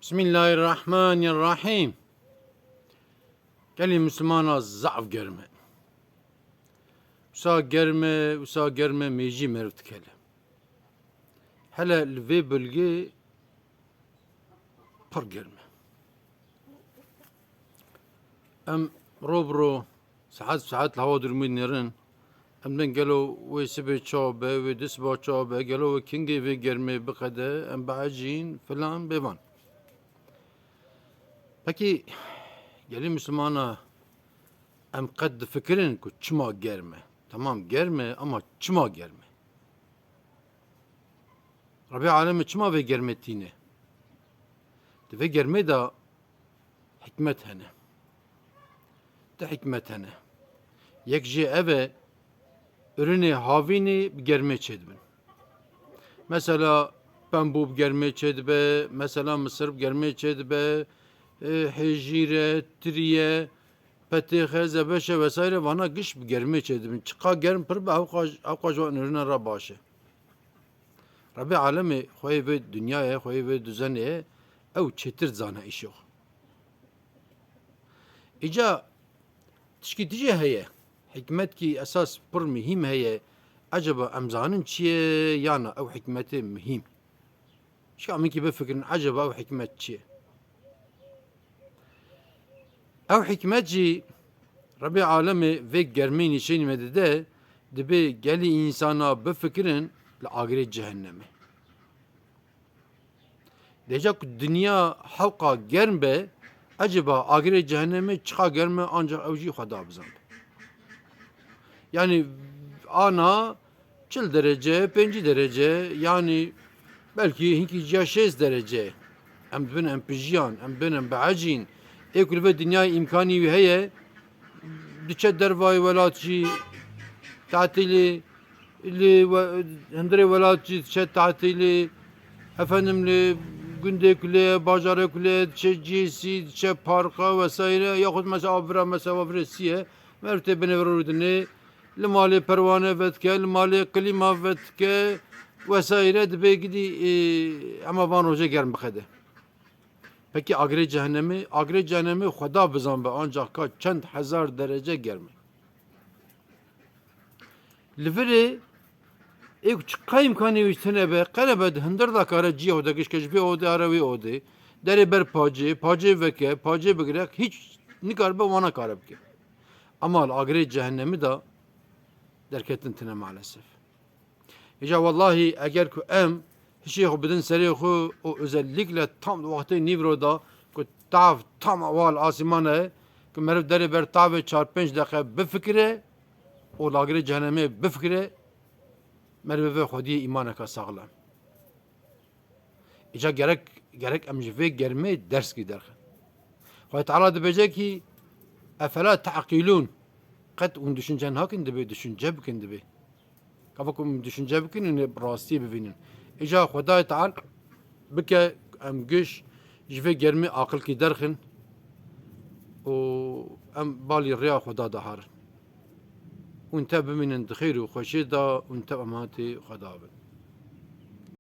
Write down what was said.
Bismillahirrahmanirrahim. Gelin Müslümana zaaf germe. Usa germe meci mevt kele. Hele ve bölge par germe. Em robro saat hava durumun nerin. Emden gelo ve sebe çabe ve disba çabe gelo ve kinge ve germe bikade em baacin falan bevan. Peki gelin Müslümana em kad fikrin ku çima germe. Tamam germe ama çima germe. Rabbi alemi çima ve germettiğine. Ve germe da hikmet hene. De hikmet hene. Yekce eve ürünü havini germe çedbin. Mesela pembub germe çedbe, mesela mısır germe çedbe, hecire, triye, petihe, zebeşe vesaire vana giş germe çedbin. Çıka germ pırbe avkajvan ürüne rabaşı. Rabbi alemi khoy ve dünyaya, khoy ve düzeneye ev çetir zana iş yok. İca tişkitici heye. Hikmet ki esas pır mühim heye. Acaba emzanın çiye yana ev hikmeti mühim. Şamin ki bir fikrin acaba ev hikmet çiye. Ev hikmetci Rabbi alemi ve germeyin işin medede dibi geli insana bir fikrin la ahiret cehennemi. Diyecek dünya halka germe acaba ahiret cehennemi çıka germe ancak evci khada bizan. Yani ana 40 derece, 5 derece yani belki hinki 6 derece. Em bin em pijiyan, em bin em baacin. Ekul ve dünya imkani ve heye diçe dervay velatçı tatili li hendire velatçı diçe tatili efendim li günde kule, bacare kule, diçe cisi, diçe parka vesaire yahut mesela avra siye mertebene verurdune li mali pervane vetke, li mali klima vetke vesaire dibe gidi ama van hoca germ bkhede. Peki ahiret cehennemi Xuda bizan be ancak ka çend hazar derece germe. Livre ek çıka imkanı üstüne be kanebe hındır da kara ciho da kişkeş bir ode aravi ode dere ber pace veke pace begrek hiç nikar be vana karab ki. Ama ahiret cehennemi da derketin tine maalesef. İca vallahi eğer ku em Şeyh bedin serihu o özellikle tam vakti nivroda ku tav tam aval asimane ku merv deri ber tav 4-5 dakika bifkire o lagre cehenneme bifkire merve ve khudi imanaka sağlam. İca gerek emjive germe ders gider. Ve Teala dibece ki efela ta'qilun kat un düşüncen hakin dibe düşünce bikin dibe. Kafakum düşünce bikin ne rasti bivinin. İca Xuda Teala bike em güç jive germi akıl ki derkin o em bali riya Xuda dahar. Unte biminin dixir u xoşi da unte amati Xuda bin.